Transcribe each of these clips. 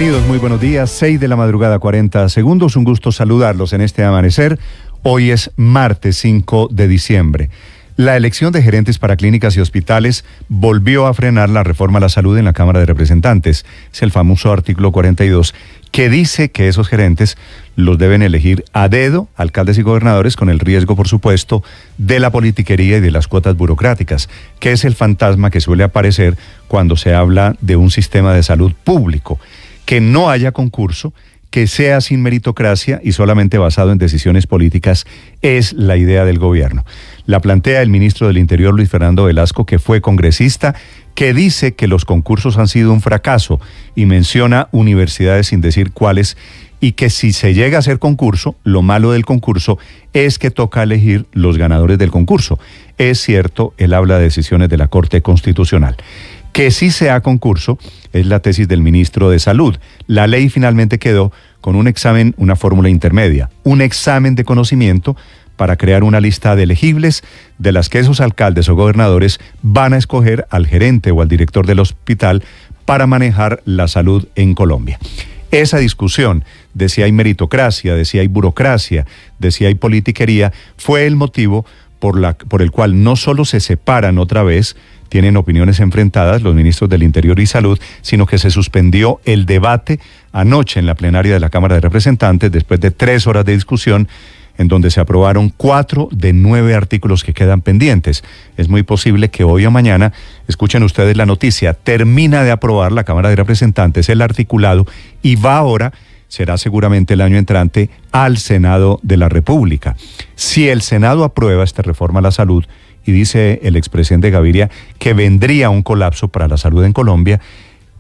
Bienvenidos, muy buenos días, 6 de la madrugada, 40 segundos, un gusto saludarlos en este amanecer. Hoy es martes 5 de diciembre. La elección de gerentes para clínicas y hospitales volvió a frenar la reforma a la salud en la Cámara de Representantes. Es el famoso artículo 42, que dice que esos gerentes los deben elegir a dedo, alcaldes y gobernadores, con el riesgo, por supuesto, de la politiquería y de las cuotas burocráticas, que es el fantasma que suele aparecer cuando se habla de un sistema de salud público. Que no haya concurso, que sea sin meritocracia y solamente basado en decisiones políticas, es la idea del gobierno. La plantea el ministro del Interior, Luis Fernando Velasco, que fue congresista, que dice que los concursos han sido un fracaso y menciona universidades sin decir cuáles, y que si se llega a hacer concurso, lo malo del concurso es que toca elegir los ganadores del concurso. Es cierto, él habla de decisiones de la Corte Constitucional. Que sí sea concurso es la tesis del ministro de Salud. La ley finalmente quedó con un examen, una fórmula intermedia, un examen de conocimiento para crear una lista de elegibles de las que esos alcaldes o gobernadores van a escoger al gerente o al director del hospital para manejar la salud en Colombia. Esa discusión de si hay meritocracia, de si hay burocracia, de si hay politiquería, fue el motivo por el cual no solo se separan otra vez, tienen opiniones enfrentadas los ministros del Interior y Salud, sino que se suspendió el debate anoche en la plenaria de la Cámara de Representantes después de 3 horas de discusión, en donde se aprobaron 4 de 9 artículos que quedan pendientes. Es muy posible que hoy o mañana, escuchen ustedes la noticia, termina de aprobar la Cámara de Representantes el articulado y va ahora, será seguramente el año entrante, al Senado de la República. Si el Senado aprueba esta reforma a la salud, y dice el expresidente Gaviria que vendría un colapso para la salud en Colombia,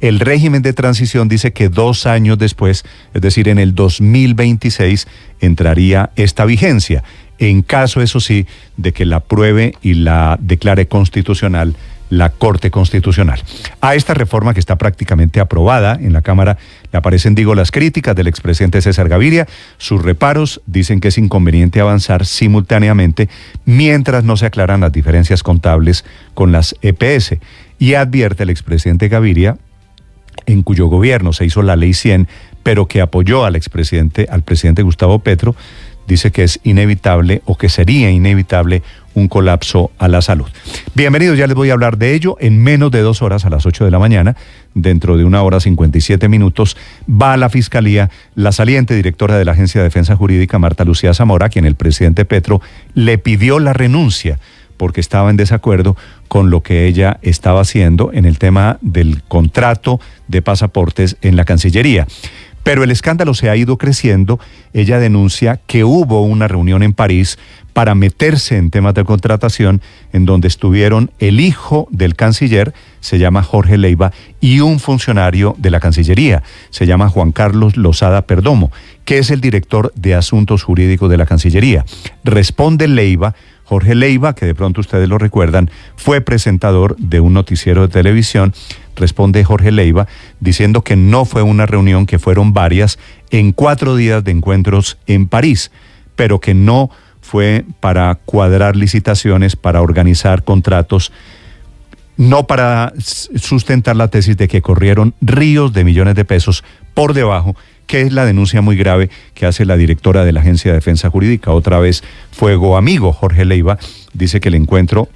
el régimen de transición dice que 2 años después, es decir, en el 2026, entraría esta vigencia, en caso, eso sí, de que la apruebe y la declare constitucional la Corte Constitucional. A esta reforma, que está prácticamente aprobada en la Cámara, le aparecen, las críticas del expresidente César Gaviria. Sus reparos dicen que es inconveniente avanzar simultáneamente mientras no se aclaran las diferencias contables con las EPS. Y advierte el expresidente Gaviria, en cuyo gobierno se hizo la Ley 100, pero que apoyó al presidente Gustavo Petro, dice que es inevitable o que sería inevitable un colapso a la salud. Bienvenidos, ya les voy a hablar de ello. En menos de 2 horas, a las 8 de la mañana, dentro de 1 hora 57 minutos, va a la Fiscalía la saliente directora de la Agencia de Defensa Jurídica, Marta Lucía Zamora, a quien el presidente Petro le pidió la renuncia porque estaba en desacuerdo con lo que ella estaba haciendo en el tema del contrato de pasaportes en la Cancillería. Pero el escándalo se ha ido creciendo. Ella denuncia que hubo una reunión en París para meterse en temas de contratación, en donde estuvieron el hijo del canciller, se llama Jorge Leiva, y un funcionario de la Cancillería, se llama Juan Carlos Lozada Perdomo, que es el director de Asuntos Jurídicos de la Cancillería. Responde Leiva, Jorge Leiva, que de pronto ustedes lo recuerdan, fue presentador de un noticiero de televisión. Responde Jorge Leiva diciendo que no fue una reunión, que fueron varias en 4 días de encuentros en París, pero que no fue para cuadrar licitaciones, para organizar contratos, no para sustentar la tesis de que corrieron ríos de millones de pesos por debajo, que es la denuncia muy grave que hace la directora de la Agencia de Defensa Jurídica. Otra vez, fuego amigo. Jorge Leiva dice que el encuentro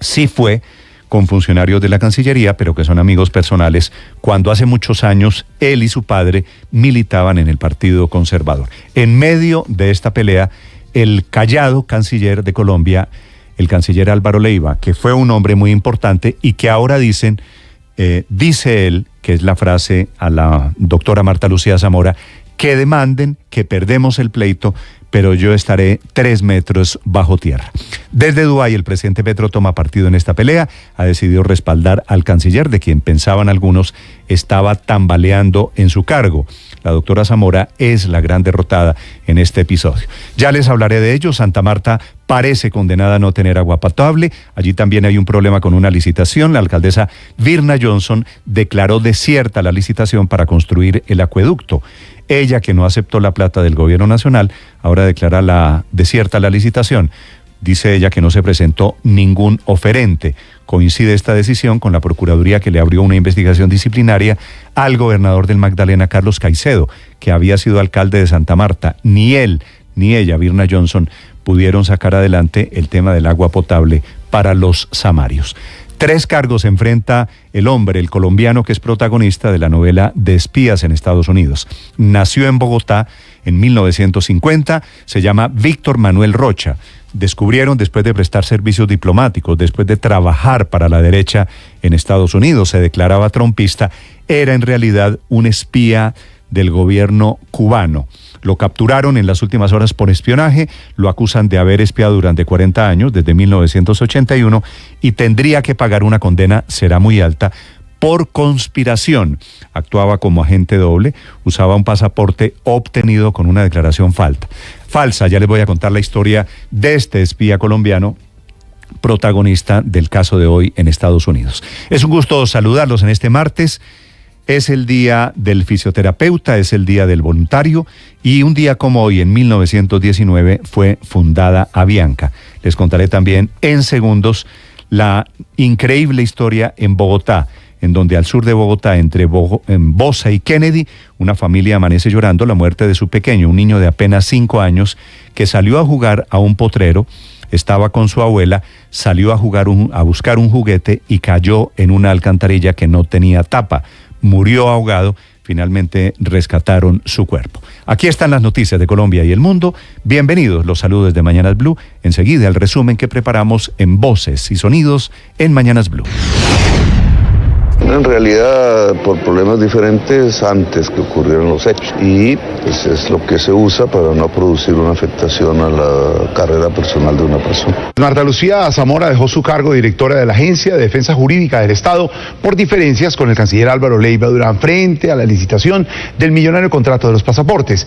sí fue con funcionarios de la Cancillería, pero que son amigos personales, cuando hace muchos años él y su padre militaban en el Partido Conservador. En medio de esta pelea, el callado canciller de Colombia, el canciller Álvaro Leiva, que fue un hombre muy importante y que ahora dice él, que es la frase a la doctora Marta Lucía Zamora, que demanden, que perdemos el pleito, pero yo estaré 3 metros bajo tierra. Desde Dubái, el presidente Petro toma partido en esta pelea, ha decidido respaldar al canciller, de quien pensaban algunos estaba tambaleando en su cargo. La doctora Zamora es la gran derrotada en este episodio. Ya les hablaré de ello. Santa Marta parece condenada a no tener agua potable. Allí también hay un problema con una licitación. La alcaldesa Virna Johnson declaró desierta la licitación para construir el acueducto. Ella, que no aceptó la plata del gobierno nacional, ahora declara desierta la licitación. Dice ella que no se presentó ningún oferente, Coincide esta decisión con la Procuraduría que le abrió una investigación disciplinaria al gobernador del Magdalena, Carlos Caicedo, que había sido alcalde de Santa Marta. Ni él ni ella, Virna Johnson, pudieron sacar adelante el tema del agua potable para los samarios. 3 cargos enfrenta el hombre, el colombiano que es protagonista de la novela de espías en Estados Unidos. Nació en Bogotá en 1950, se llama Víctor Manuel Rocha. Descubrieron después de prestar servicios diplomáticos, después de trabajar para la derecha en Estados Unidos, se declaraba trompista, era en realidad un espía del gobierno cubano. Lo capturaron en las últimas horas por espionaje, lo acusan de haber espiado durante 40 años, desde 1981, y tendría que pagar una condena, será muy alta, por conspiración. Actuaba como agente doble, usaba un pasaporte obtenido con una declaración falsa. Ya les voy a contar la historia de este espía colombiano, protagonista del caso de hoy en Estados Unidos. Es un gusto saludarlos en este martes. Es el día del fisioterapeuta, es el día del voluntario y un día como hoy, en 1919, fue fundada Avianca. Les contaré también en segundos la increíble historia en Bogotá, en donde al sur de Bogotá, entre Bosa y Kennedy, una familia amanece llorando la muerte de su pequeño, un niño de apenas 5 años, que salió a jugar a un potrero, estaba con su abuela, salió a buscar un juguete y cayó en una alcantarilla que no tenía tapa. Murió ahogado, finalmente rescataron su cuerpo. Aquí están las noticias de Colombia y el mundo. Bienvenidos, los saludos de Mañanas Blue. Enseguida el resumen que preparamos en Voces y Sonidos en Mañanas Blue. En realidad, por problemas diferentes antes que ocurrieron los hechos. Y pues, es lo que se usa para no producir una afectación a la carrera personal de una persona. Marta Lucía Zamora dejó su cargo de directora de la Agencia de Defensa Jurídica del Estado por diferencias con el canciller Álvaro Leiva Durán frente a la licitación del millonario contrato de los pasaportes.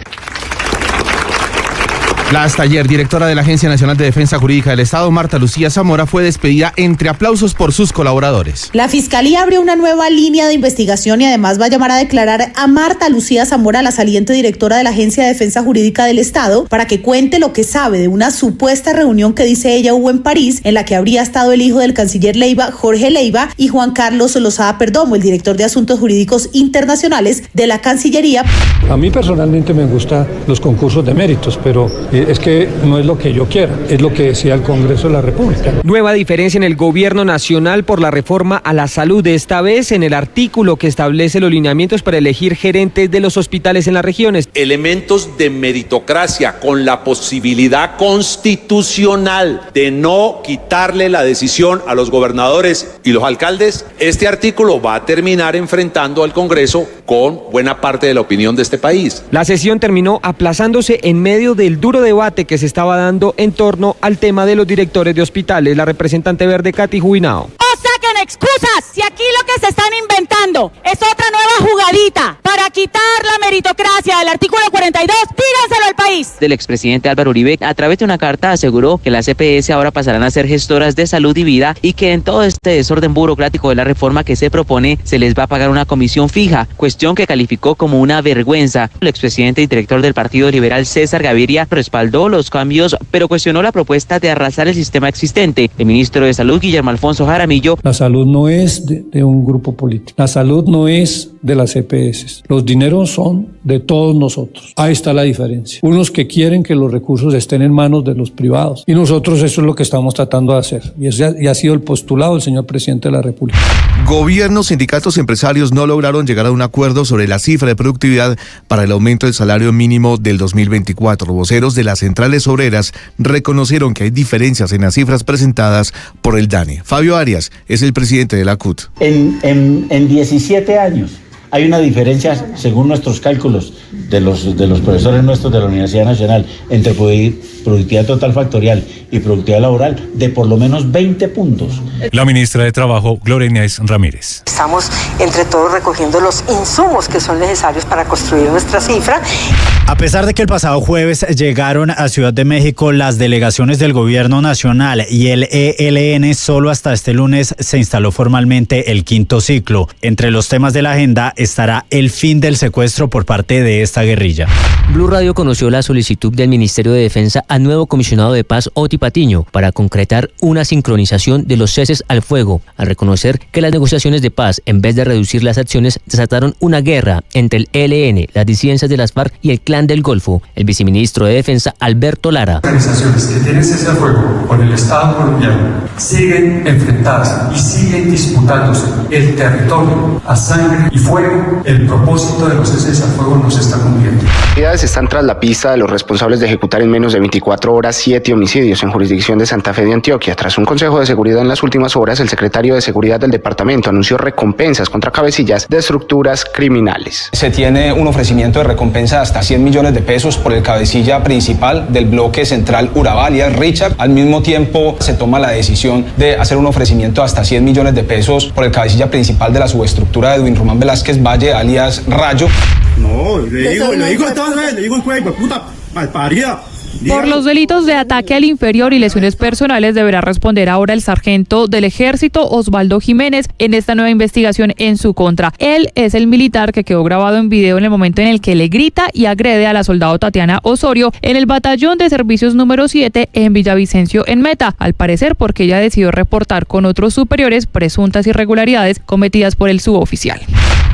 La hasta ayer directora de la Agencia Nacional de Defensa Jurídica del Estado, Marta Lucía Zamora, fue despedida entre aplausos por sus colaboradores. La Fiscalía abrió una nueva línea de investigación y además va a llamar a declarar a Marta Lucía Zamora, la saliente directora de la Agencia de Defensa Jurídica del Estado, para que cuente lo que sabe de una supuesta reunión que dice ella hubo en París, en la que habría estado el hijo del canciller Leiva, Jorge Leiva, y Juan Carlos Lozada Perdomo, el director de Asuntos Jurídicos Internacionales de la Cancillería. A mí personalmente me gustan los concursos de méritos, pero es que no es lo que yo quiera, es lo que decía el Congreso de la República. Nueva diferencia en el gobierno nacional por la reforma a la salud, esta vez en el artículo que establece los lineamientos para elegir gerentes de los hospitales en las regiones. Elementos de meritocracia con la posibilidad constitucional de no quitarle la decisión a los gobernadores y los alcaldes. Este artículo va a terminar enfrentando al Congreso con buena parte de la opinión de este país. La sesión terminó aplazándose en medio del duro debate que se estaba dando en torno al tema de los directores de hospitales. La representante verde, Katy Jubinao. Saquen excusas, si aquí lo que se están inventando es otra nueva jugadita para quitar la meritocracia del artículo 42, díganselo al país. Del expresidente Álvaro Uribe, a través de una carta, aseguró que las EPS ahora pasarán a ser gestoras de salud y vida y que en todo este desorden burocrático de la reforma que se propone se les va a pagar una comisión fija, cuestión que calificó como una vergüenza. El expresidente y director del Partido Liberal, César Gaviria, respaldó los cambios, pero cuestionó la propuesta de arrasar el sistema existente. El ministro de Salud, Guillermo Alfonso Jaramillo. La salud no es de un grupo político, la salud no es de las EPS, los dineros son de todos nosotros. Ahí está la diferencia. Unos que quieren que los recursos estén en manos de los privados y nosotros eso es lo que estamos tratando de hacer y ha sido el postulado del señor presidente de la República. Gobiernos, sindicatos y empresarios no lograron llegar a un acuerdo sobre la cifra de productividad para el aumento del salario mínimo del 2024. Voceros de las centrales obreras reconocieron que hay diferencias en las cifras presentadas por el DANE. Fabio Arias es el presidente de la CUT. En 17 años hay una diferencia, según nuestros cálculos de los profesores nuestros de la Universidad Nacional, entre productividad total factorial y productividad laboral de por lo menos 20 puntos. La ministra de Trabajo, Gloria Inés Ramírez. Estamos entre todos recogiendo los insumos que son necesarios para construir nuestra cifra. A pesar de que el pasado jueves llegaron a Ciudad de México las delegaciones del Gobierno Nacional y el ELN, solo hasta este lunes se instaló formalmente el quinto ciclo. Entre los temas de la agenda estará el fin del secuestro por parte de esta esta guerrilla. Blue Radio conoció la solicitud del Ministerio de Defensa al nuevo comisionado de paz, Oti Patiño, para concretar una sincronización de los ceses al fuego, al reconocer que las negociaciones de paz, en vez de reducir las acciones, desataron una guerra entre el ELN, las disidencias de las FARC y el Clan del Golfo. El viceministro de Defensa, Alberto Lara. Organizaciones que tienen cese al fuego con el Estado colombiano siguen enfrentándose y siguen disputándose el territorio a sangre y fuego. El propósito de los ceses al fuego no se está cumpliendo. Están tras la pista de los responsables de ejecutar en menos de 24 horas 7 homicidios en jurisdicción de Santa Fe de Antioquia. Tras un consejo de seguridad en las últimas horas, el secretario de Seguridad del departamento anunció recompensas contra cabecillas de estructuras criminales. Se tiene un ofrecimiento de recompensa de hasta 100 millones de pesos por el cabecilla principal del bloque central Urabá, alias Richard. Al mismo tiempo, se toma la decisión de hacer un ofrecimiento de hasta 100 millones de pesos por el cabecilla principal de la subestructura de Edwin Román Velázquez Valle, alias Rayo. No, le digo entonces, le digo en juego, puta malparida. Por los delitos de ataque al inferior y lesiones personales deberá responder ahora el sargento del Ejército Osvaldo Jiménez en esta nueva investigación en su contra. Él es el militar que quedó grabado en video en el momento en el que le grita y agrede a la soldado Tatiana Osorio en el batallón de servicios número 7 en Villavicencio, en Meta, al parecer porque ella decidió reportar con otros superiores presuntas irregularidades cometidas por el suboficial.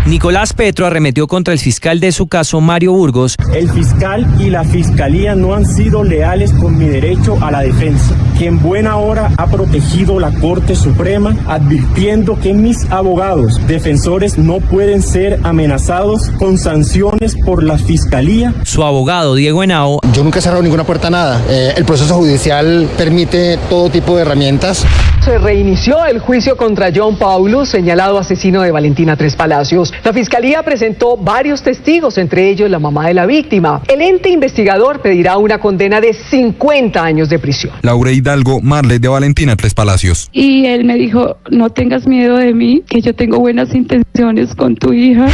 Nicolás Petro arremetió contra el fiscal de su caso, Mario Burgos. El fiscal y la fiscalía no han sido leales con mi derecho a la defensa, que en buena hora ha protegido la Corte Suprema, advirtiendo que mis abogados defensores no pueden ser amenazados con sanciones por la fiscalía. Su abogado, Diego Henao. Yo nunca he cerrado ninguna puerta a nada. El proceso judicial permite todo tipo de herramientas. Se reinició el juicio contra John Paulus, señalado asesino de Valentina Tres Palacios. La fiscalía presentó varios testigos, entre ellos la mamá de la víctima. El ente investigador pedirá una condena de 50 años de prisión. Laura Hidalgo, Marlet de Valentina Tres Palacios. Y él me dijo, no tengas miedo de mí, que yo tengo buenas intenciones con tu hija.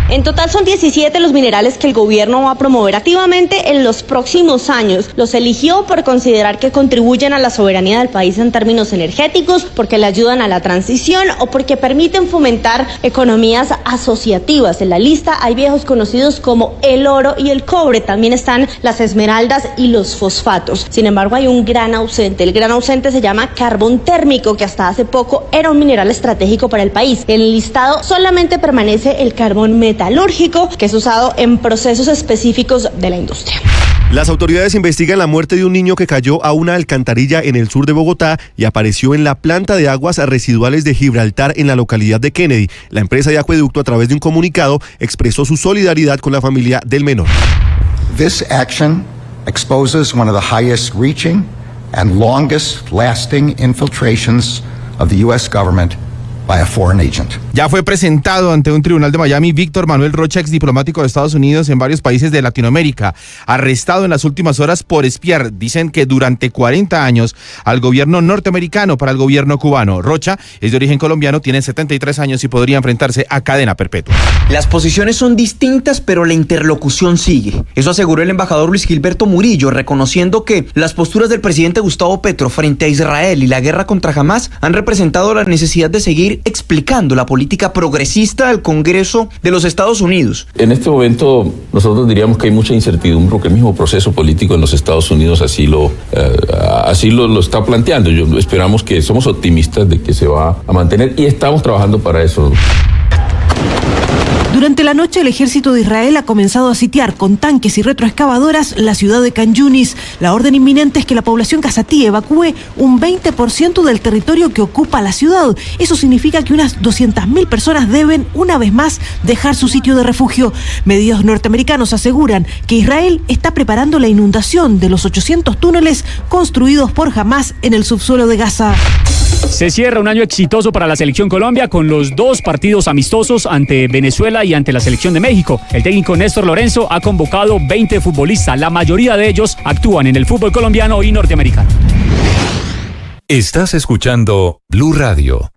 En total son 17 los minerales que el gobierno va a promover activamente en los próximos años. Los eligió por considerar que contribuyen a la soberanía del país en términos energéticos, porque le ayudan a la transición o porque permiten fomentar economías asociativas. En la lista hay viejos conocidos como el oro y el cobre. También están las esmeraldas y los fosfatos. Sin embargo, hay un gran ausente. El gran ausente se llama carbón térmico, que hasta hace poco era un mineral estratégico para el país. En el listado solamente permanece el carbón metalúrgico, que es usado en procesos específicos de la industria. Las autoridades investigan la muerte de un niño que cayó a una alcantarilla en el sur de Bogotá y apareció en la planta de aguas residuales de Gibraltar en la localidad de Kennedy. La empresa de acueducto, a través de un comunicado, expresó su solidaridad con la familia del menor. This action exposes one of the highest reaching and longest lasting infiltrations of the U.S. government by a foreign agent. Ya fue presentado ante un tribunal de Miami Víctor Manuel Rocha, ex diplomático de Estados Unidos en varios países de Latinoamérica, arrestado en las últimas horas por espiar, dicen que durante 40 años, al gobierno norteamericano para el gobierno cubano. Rocha es de origen colombiano, tiene 73 años y podría enfrentarse a cadena perpetua. Las posiciones son distintas, pero la interlocución sigue. Eso aseguró el embajador Luis Gilberto Murillo, reconociendo que las posturas del presidente Gustavo Petro frente a Israel y la guerra contra Hamás han representado la necesidad de seguir explicando la política progresista del Congreso de los Estados Unidos. En este momento nosotros diríamos que hay mucha incertidumbre porque el mismo proceso político en los Estados Unidos así lo está planteando. Esperamos que somos optimistas de que se va a mantener y estamos trabajando para eso. Durante la noche, el ejército de Israel ha comenzado a sitiar con tanques y retroexcavadoras la ciudad de Khan Yunis. La orden inminente es que la población gazatí evacúe un 20% del territorio que ocupa la ciudad. Eso significa que unas 200.000 personas deben, una vez más, dejar su sitio de refugio. Medios norteamericanos aseguran que Israel está preparando la inundación de los 800 túneles construidos por Hamás en el subsuelo de Gaza. Se cierra un año exitoso para la Selección Colombia con los 2 partidos amistosos ante Venezuela y ante la Selección de México. El técnico Néstor Lorenzo ha convocado 20 futbolistas. La mayoría de ellos actúan en el fútbol colombiano y norteamericano. Estás escuchando Blue Radio.